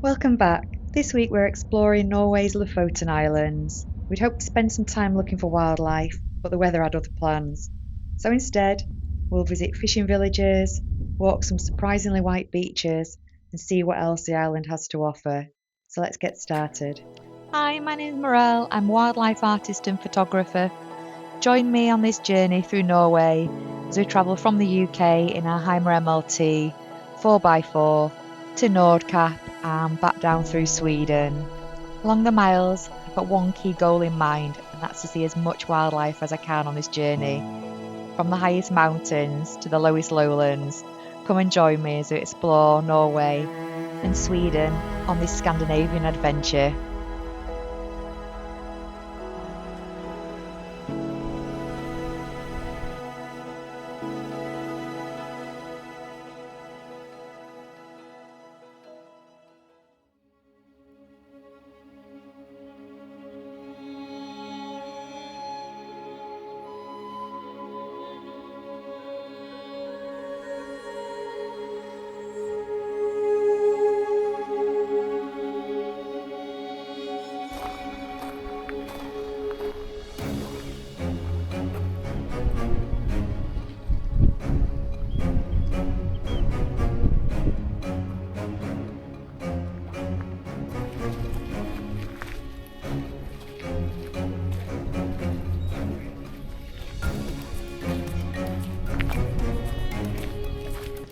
Welcome back. This week we're exploring Norway's Lofoten Islands. We'd hoped to spend some time looking for wildlife, but the weather had other plans. So instead, we'll visit fishing villages, walk some surprisingly white beaches, and see what else the island has to offer. So let's get started. Hi, my name is Morel. I'm a wildlife artist and photographer. Join me on this journey through Norway as we travel from the UK in our Heimer MLT 4x4 to Nordcap and back down through Sweden. Along the miles, I've got one key goal in mind, and that's to see as much wildlife as I can on this journey. From the highest mountains to the lowest lowlands, come and join me as we explore Norway and Sweden on this Scandinavian adventure.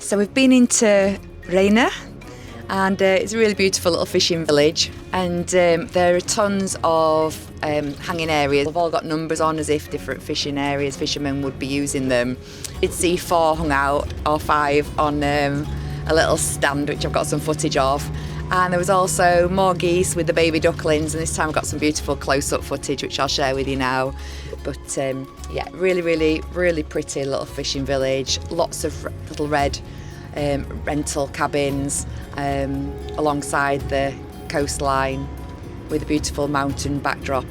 So we've been into Reine, and it's a really beautiful little fishing village, and there are tons of hanging areas. They've all got numbers on as if different fishing areas, fishermen would be using them. You'd see 4 hung out, or 5 on a little stand, which I've got some footage of. And there was also more geese with the baby ducklings, and this time I've got some beautiful close-up footage which I'll share with you now. But yeah, really pretty little fishing village. Lots of little red rental cabins alongside the coastline with a beautiful mountain backdrop.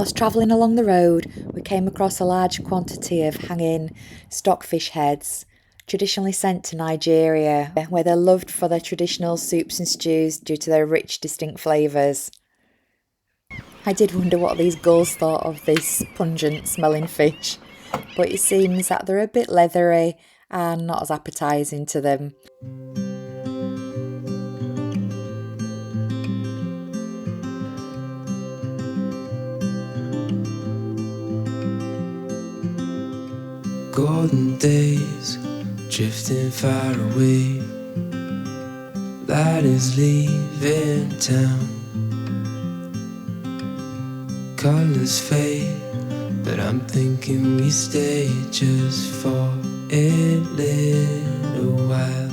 Whilst travelling along the road, we came across a large quantity of hanging stockfish heads, traditionally sent to Nigeria, where they're loved for their traditional soups and stews due to their rich, distinct flavours. I did wonder what these gulls thought of this pungent smelling fish, but it seems that they're a bit leathery and not as appetising to them. Golden days drifting far away, light is leaving town, colours fade, but I'm thinking we stay just for a little while.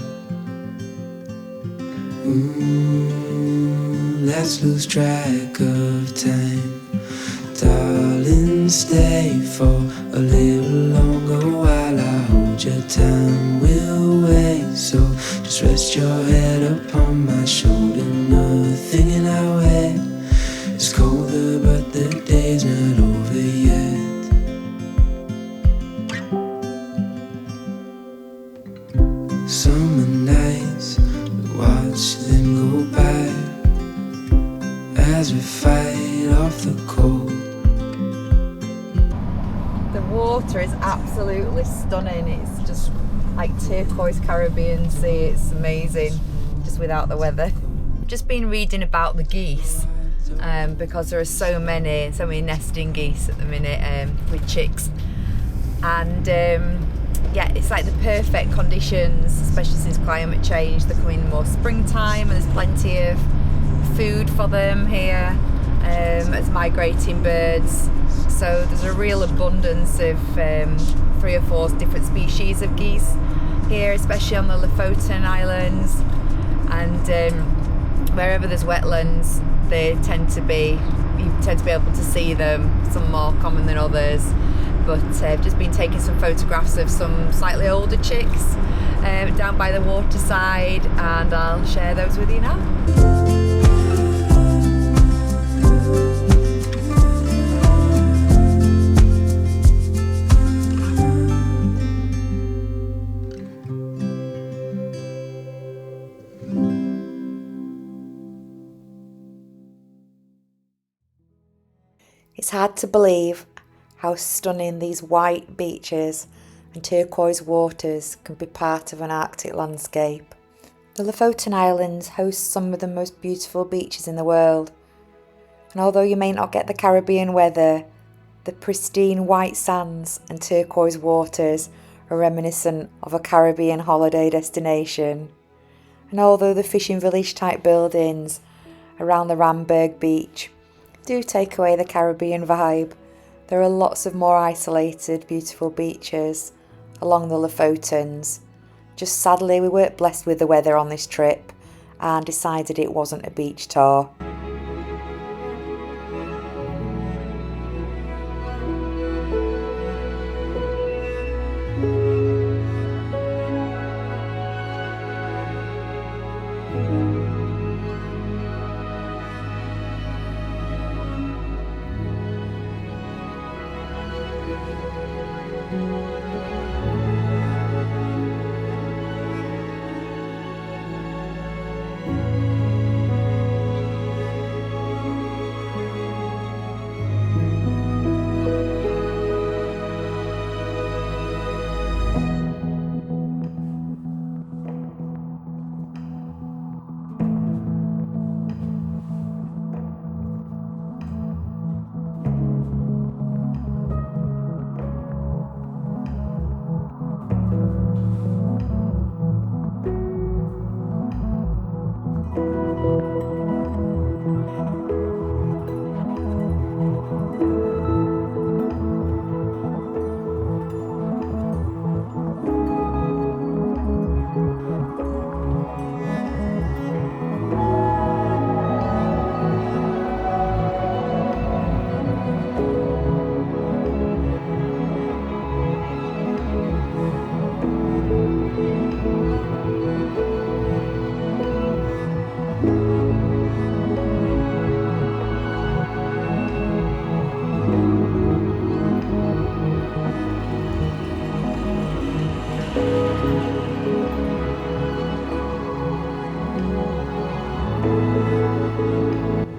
Let's lose track of time, darling, stay for a little longer while I hold your time. We'll wait, so just rest your head upon my shoulder. Nothing in our way is colder, but the day's not over yet. Summer nights, we watch them go by as we fight off the cold. The water is absolutely stunning. It's just like turquoise Caribbean Sea. It's amazing, just without the weather. I've just been reading about the geese because there are so many nesting geese at the minute with chicks, and yeah, it's like the perfect conditions, especially since climate change. They're coming more springtime and there's plenty of food for them here as migrating birds. So there's a real abundance of 3 or 4 different species of geese here, especially on the Lofoten Islands, and wherever there's wetlands, you tend to be able to see them. Some more common than others, but I've just been taking some photographs of some slightly older chicks down by the waterside, and I'll share those with you now. It's hard to believe how stunning these white beaches and turquoise waters can be part of an Arctic landscape. The Lofoten Islands host some of the most beautiful beaches in the world, and although you may not get the Caribbean weather, the pristine white sands and turquoise waters are reminiscent of a Caribbean holiday destination. And although the fishing village type buildings around the Ramberg beach do take away the Caribbean vibe, there are lots of more isolated, beautiful beaches along the Lofotens. Just sadly, we weren't blessed with the weather on this trip and decided it wasn't a beach tour.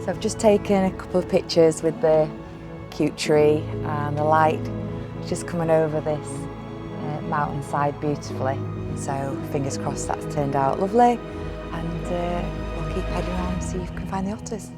So I've just taken a couple of pictures with the cute tree and the light just coming over this mountainside beautifully. So fingers crossed that's turned out lovely, and we'll keep heading on and see if we can find the otters.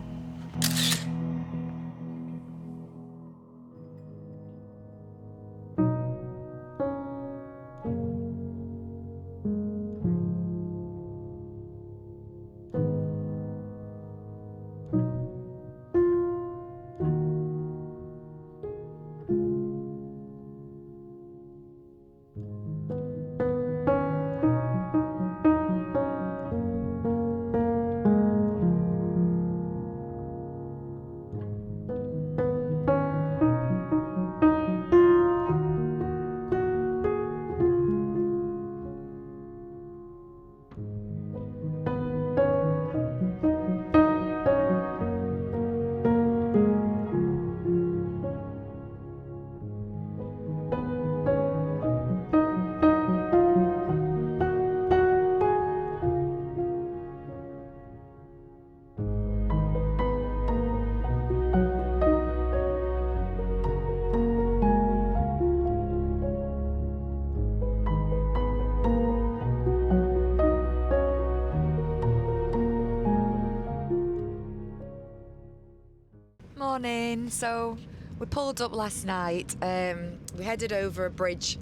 Morning. So we pulled up last night. We headed over a bridge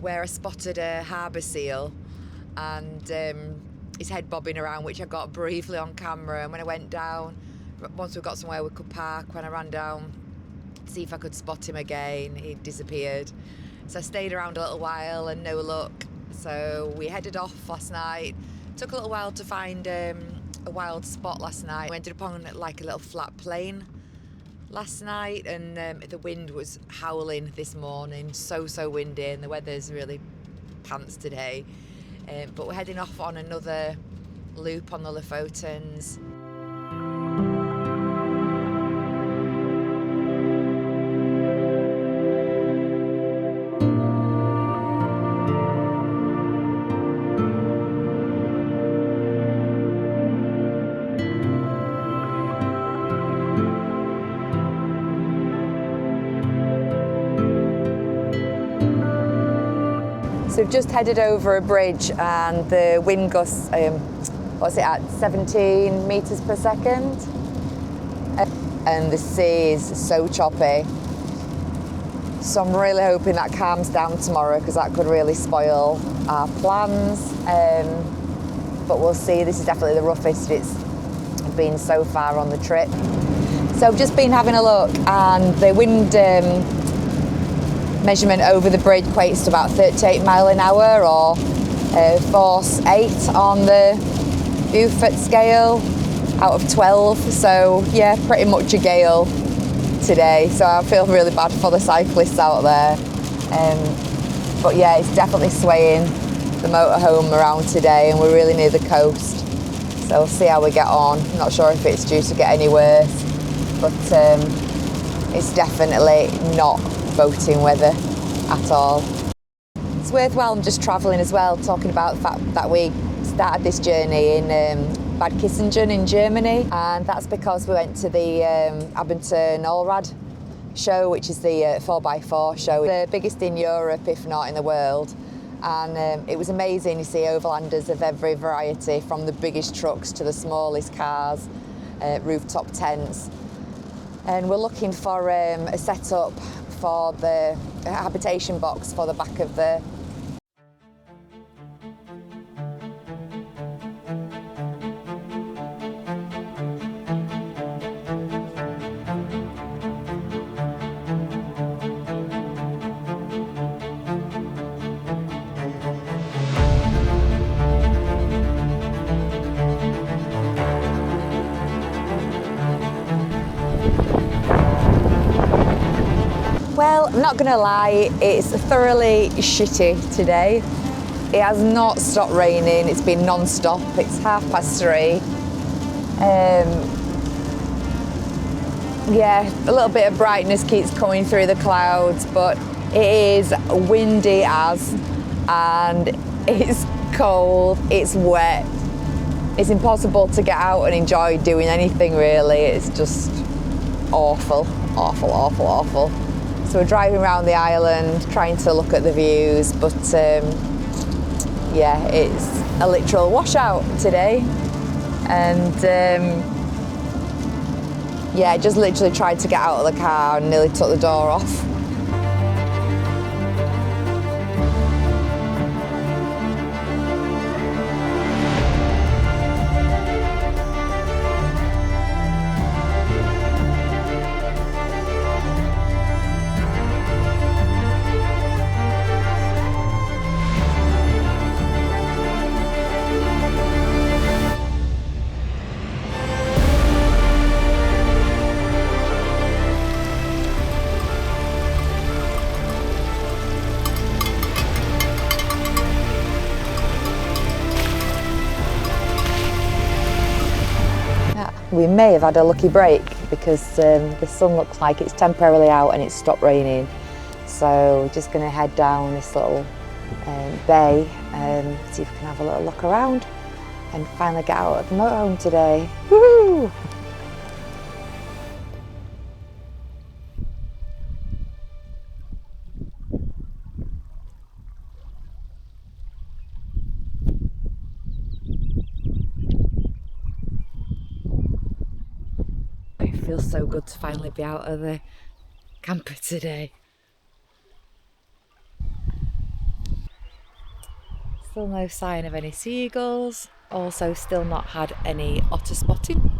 where I spotted a harbour seal and his head bobbing around, which I got briefly on camera. And when I went down, once we got somewhere we could park, when I ran down to see if I could spot him again, he'd disappeared. So I stayed around a little while and no luck. So we headed off last night. Took a little while to find a wild spot last night. We ended up on like a little flat plain last night, and the wind was howling this morning, so windy, and the weather's really pants today. But we're heading off on another loop on the Lofotens. So we've just headed over a bridge and the wind gusts, what's it at, 17 metres per second? And the sea is so choppy. So I'm really hoping that calms down tomorrow, because that could really spoil our plans. But we'll see. This is definitely the roughest it's been so far on the trip. So I've just been having a look, and the wind measurement over the bridge equates to about 38 mile an hour, or force 8 on the Beaufort scale out of 12. So yeah, pretty much a gale today. So I feel really bad for the cyclists out there. But yeah, it's definitely swaying the motorhome around today, and we're really near the coast. So we'll see how we get on. I'm not sure if it's due to get any worse, but it's definitely not boating weather at all. It's worthwhile just travelling as well, talking about the fact that we started this journey in Bad Kissingen in Germany, and that's because we went to the Abenteuer Allrad show, which is the 4x4 show, the biggest in Europe if not in the world. And it was amazing. You see overlanders of every variety, from the biggest trucks to the smallest cars, rooftop tents. And we're looking for a setup for the habitation box for the back of the Well, I'm not going to lie, it's thoroughly shitty today. It has not stopped raining, it's been non-stop, it's 3:30. Yeah, a little bit of brightness keeps coming through the clouds, but it is windy as, and it's cold, it's wet. it's impossible to get out and enjoy doing anything really. It's just awful, awful, awful, awful. So we're driving around the island trying to look at the views, but yeah, it's a literal washout today. And yeah, just literally tried to get out of the car and nearly took the door off. We may have had a lucky break because the sun looks like it's temporarily out and it's stopped raining. So we're just going to head down this little bay and see if we can have a little look around and finally get out of the motorhome today. Woohoo! It feels so good to finally be out of the camper today. Still no sign of any seagulls, also still not had any otter spotting.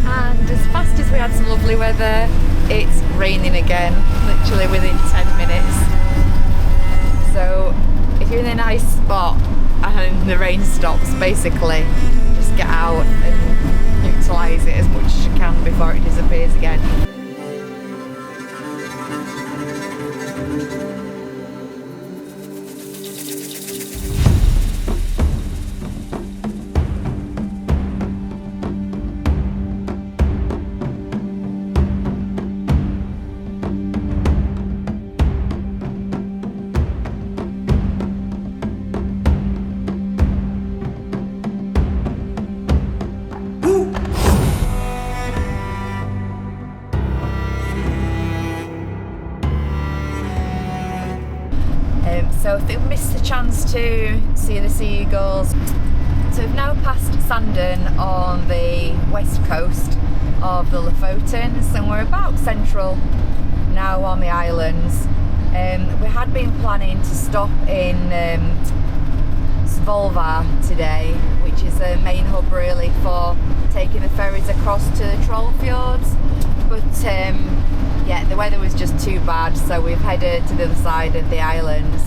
And as fast as we had some lovely weather, it's raining again, literally within 10 minutes. So if you're in a nice spot and the rain stops, basically just get out and utilise it as much as you can before it disappears again. So if they missed the chance to see the seagulls, so we've now passed Sandon on the west coast of the Lofotens and we're about central now on the islands. We had been planning to stop in Skårsvag today, which is the main hub really for taking the ferries across to the Troll Fjords, but yeah, the weather was just too bad, so we've headed to the other side of the islands.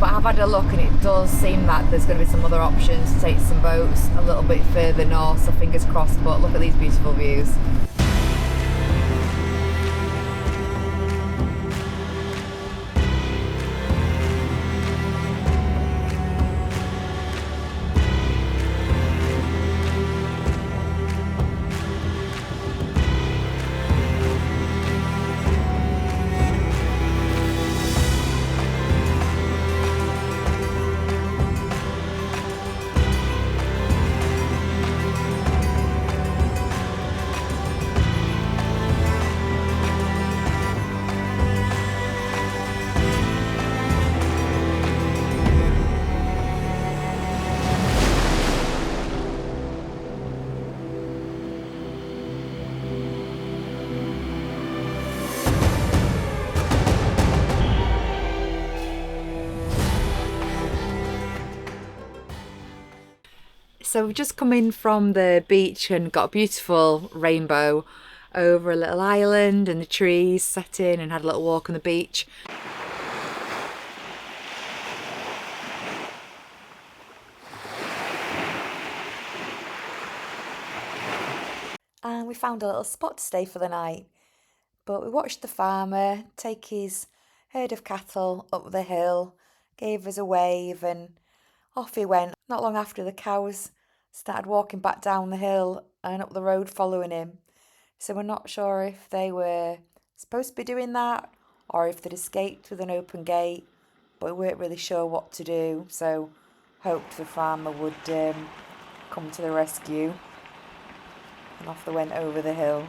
But I've had a look and it does seem that there's going to be some other options to take some boats a little bit further north, so fingers crossed. But look at these beautiful views. So we've just come in from the beach and got a beautiful rainbow over a little island and the trees set in, and had a little walk on the beach. And we found a little spot to stay for the night. But we watched the farmer take his herd of cattle up the hill, gave us a wave, and off he went. Not long after, the cows started walking back down the hill and up the road following him. So we're not sure if they were supposed to be doing that or if they'd escaped with an open gate, but we weren't really sure what to do. So hoped the farmer would come to the rescue. And off they went over the hill.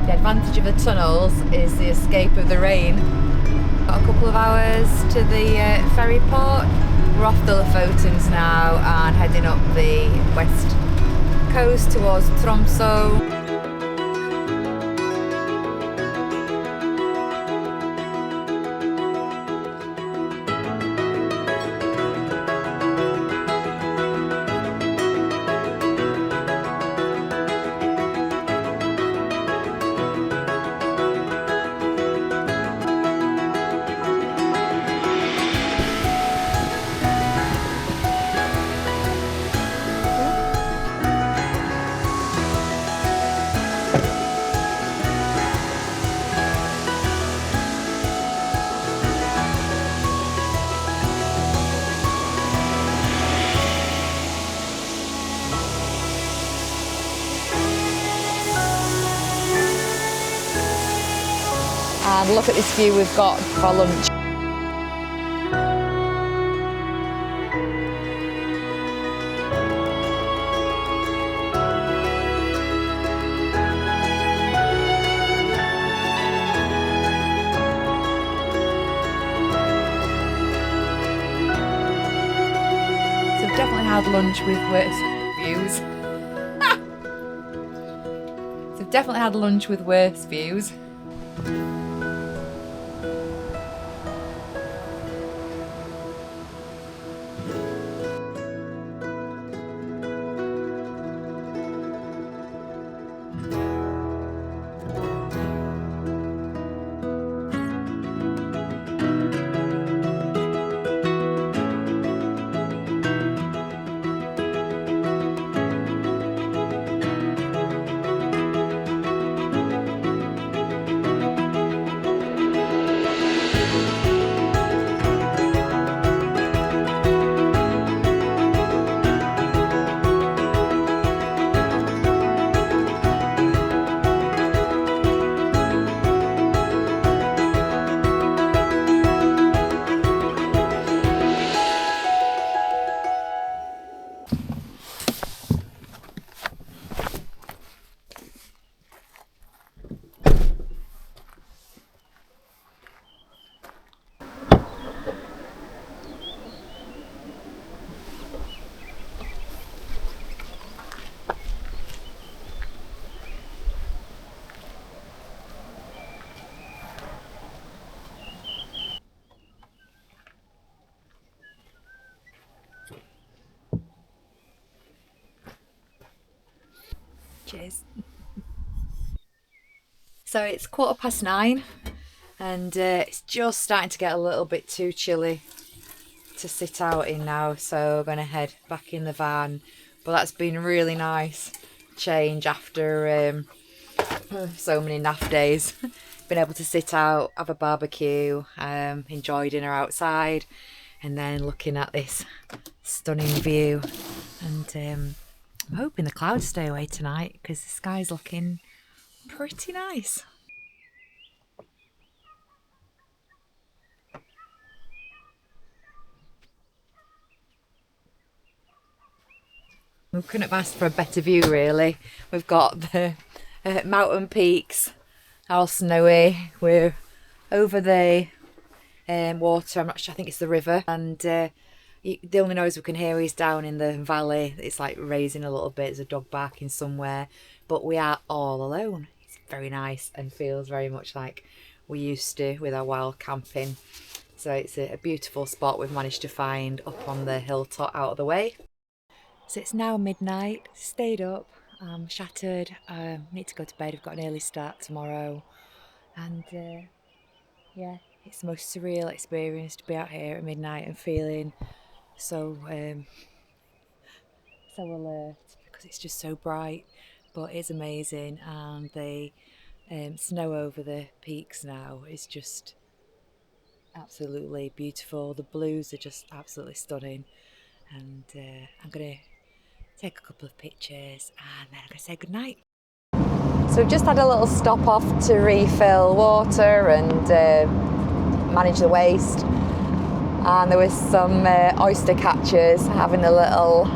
The advantage of the tunnels is the escape of the rain. Got a couple of hours to the ferry port. We're off the Lofotens now and heading up the west coast towards Tromsø. And look at this view we've got for lunch. So we've definitely had lunch with worse views. So we've definitely had lunch with worse views. Cheers. So it's 9:15 and it's just starting to get a little bit too chilly to sit out in now, so we're going to head back in the van. But that's been really nice change after so many naff days. Been able to sit out, have a barbecue, enjoy dinner outside, and then looking at this stunning view. And I'm hoping the clouds stay away tonight because the sky's looking pretty nice. We couldn't have asked for a better view really. We've got the mountain peaks, all snowy. We're over the water, I'm not sure, I think it's the river, and the only noise we can hear is down in the valley. It's like raising a little bit, there's a dog barking somewhere, but we are all alone. It's very nice and feels very much like we used to with our wild camping. So it's a beautiful spot we've managed to find up on the hilltop out of the way. So it's now midnight, stayed up, I'm shattered, need to go to bed, I've got an early start tomorrow, and yeah, it's the most surreal experience to be out here at midnight and feeling so alert, because it's just so bright, but it's amazing. And the snow over the peaks now is just absolutely beautiful. The blues are just absolutely stunning, and I'm going to take a couple of pictures and then I'm going to say goodnight. So we've just had a little stop off to refill water and manage the waste, and there was some oyster catchers having a little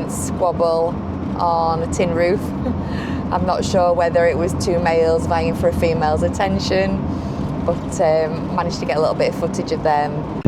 squabble on a tin roof. I'm not sure whether it was two males vying for a female's attention, but managed to get a little bit of footage of them.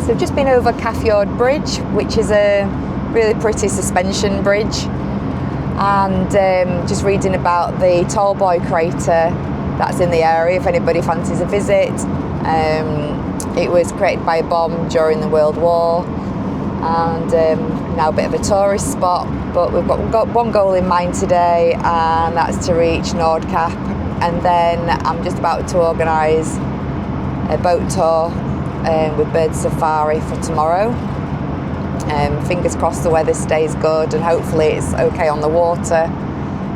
So we've just been over Caffjord Bridge, which is a really pretty suspension bridge, and just reading about the Tallboy crater that's in the area if anybody fancies a visit. It was created by a bomb during the World War, and now a bit of a tourist spot, but we've got one goal in mind today, and that's to reach Nordcap, and then I'm just about to organise a boat tour with bird safari for tomorrow. Fingers crossed the weather stays good and hopefully it's okay on the water.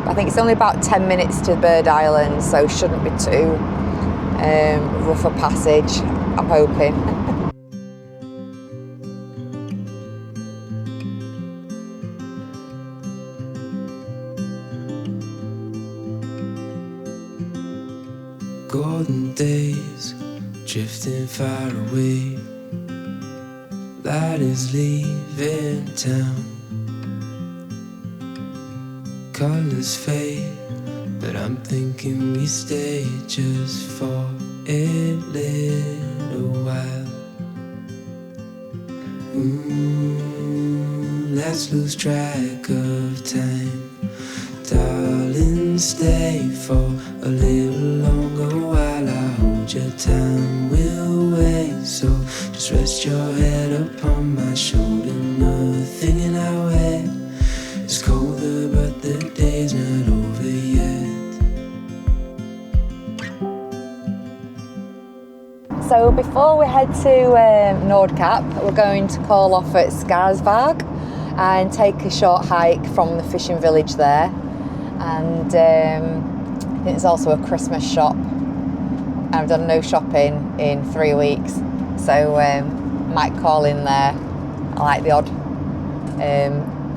I think it's only about 10 minutes to Bird Island, so shouldn't be too rough a passage, I'm hoping. Golden days drifting far away, light is leaving town, colors fade, but I'm thinking we stay just for a little while. Let's lose track of time, darling, stay for a little longer while I hold your time will wait. So just rest your head upon my shoulder, nothing in our way. It's colder but the day's not over yet. So before we head to Nordcap, we're going to call off at Skårsvag and take a short hike from the fishing village there. And I think there's also a Christmas shop. I've done no shopping in 3 weeks, so might call in there. I like the odd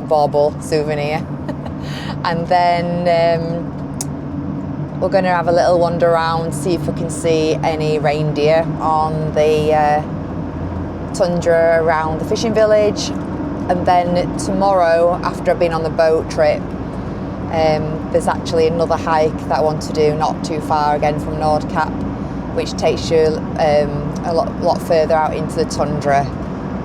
bauble souvenir. And then we're going to have a little wander around, see if we can see any reindeer on the tundra around the fishing village. And then tomorrow, after I've been on the boat trip, there's actually another hike that I want to do not too far again from Nordcap, which takes you a lot further out into the tundra.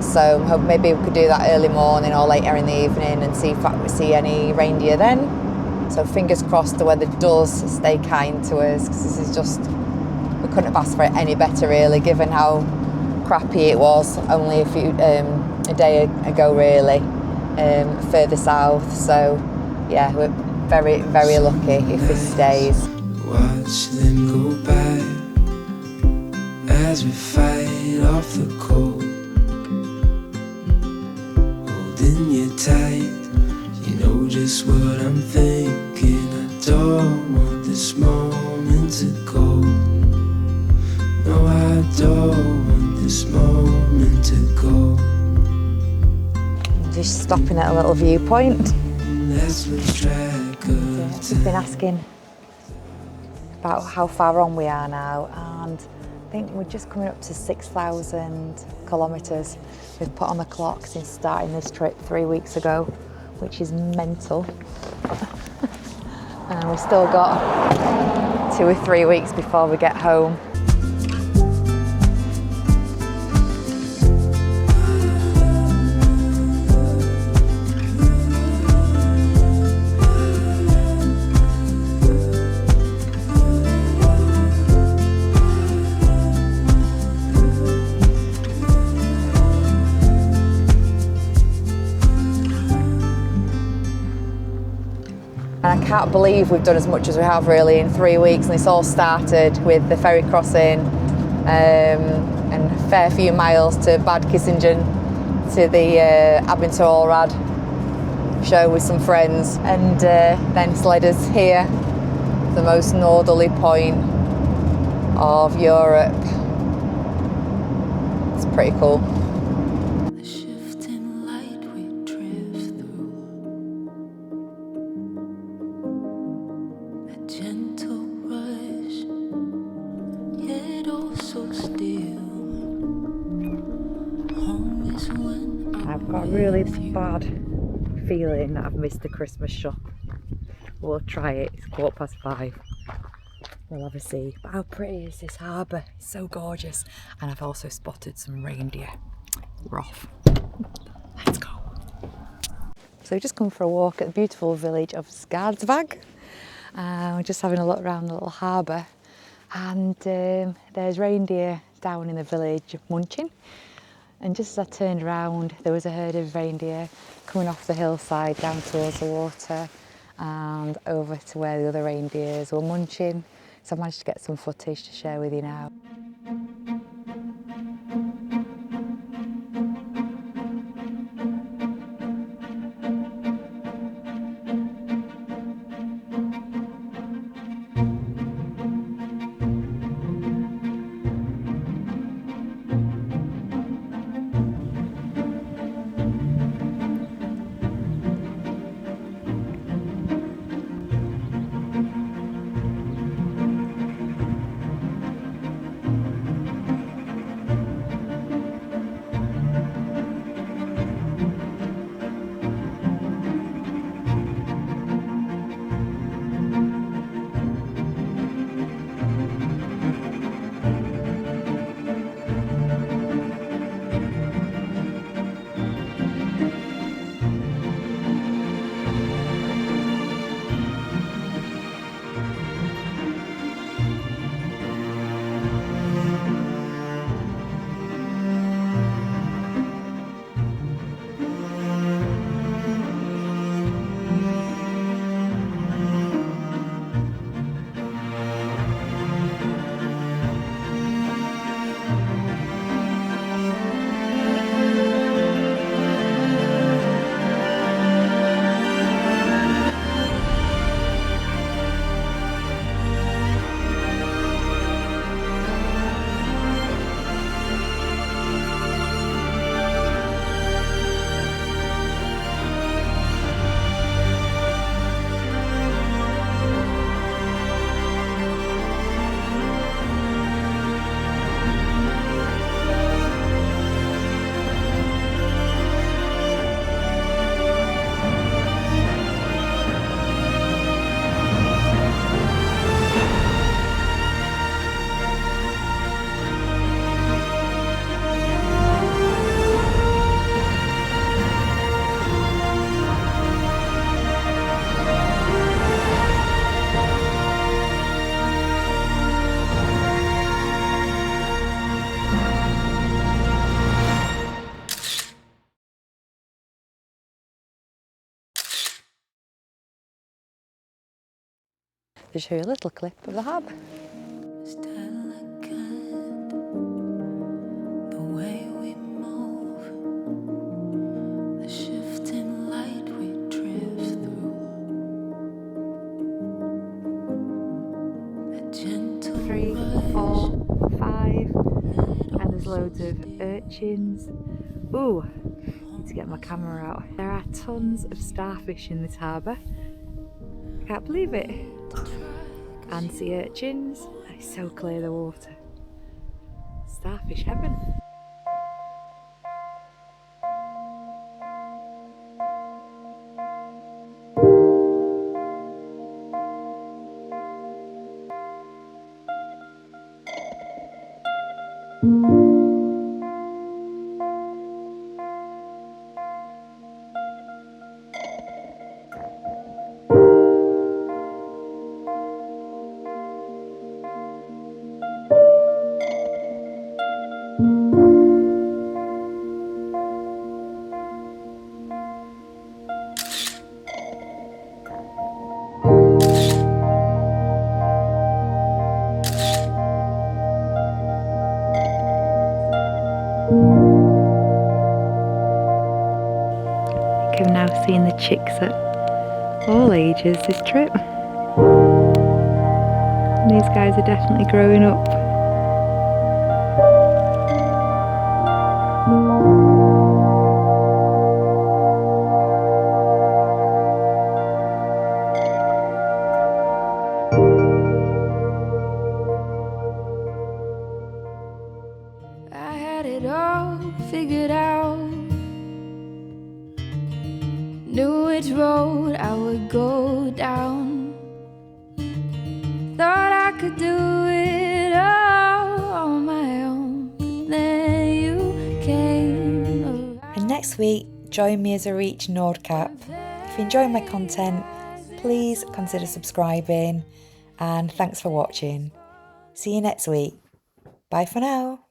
So maybe we could do that early morning or later in the evening and see if we see any reindeer then. So fingers crossed the weather does stay kind to us, because this is just, we couldn't have asked for it any better really, given how crappy it was only a day ago really, further south. So yeah, we're very, very lucky if this stays. Watch them go by as we fight off the cold. tight. You know just what I'm thinking. I don't want this moment to go. No, I don't want this moment to go. Just stopping at a little viewpoint. Let's lose track of We've been asking about how far on we are now, and I think we're just coming up to 6,000 kilometres we've put on the clock since starting this trip 3 weeks ago, which is mental. And we've still got 2 or 3 weeks before we get home. And I can't believe we've done as much as we have really in 3 weeks, and it's all started with the ferry crossing and a fair few miles to Bad Kissingen to the Abintorrad show with some friends, and then it's led us here, the most northerly point of Europe. It's pretty cool. the shifting light we drift through. A gentle rush, yet also still. Home is when I've got a really bad feeling that I've missed the Christmas shop. We'll try it, it's 5:15. We'll have a see. But how pretty is this harbour? It's so gorgeous. And I've also spotted some reindeer. We're off. Let's go. So we've just come for a walk at the beautiful village of Skårsvag. We're just having a look around the little harbour. And there's reindeer down in the village munching. And just as I turned around, there was a herd of reindeer coming off the hillside down towards the water and over to where the other reindeers were munching. So I managed to get some footage to share with you now. To show you a little clip of the harbour. the way we move, the shifting There's loads of urchins. Ooh, need to get my camera out. There are tons of starfish in this harbour. I can't believe it. And sea urchins. It's so clear, the water. Starfish heaven. I've now seen the chicks at all ages this trip. And these guys are definitely growing up. I had it all figured out, knew which road I would go down, thought I could do it all on my own, but then you came around. And next week, join me as I reach Nordcap. If you enjoy my content, please consider subscribing, and thanks for watching. See you next week. Bye for now.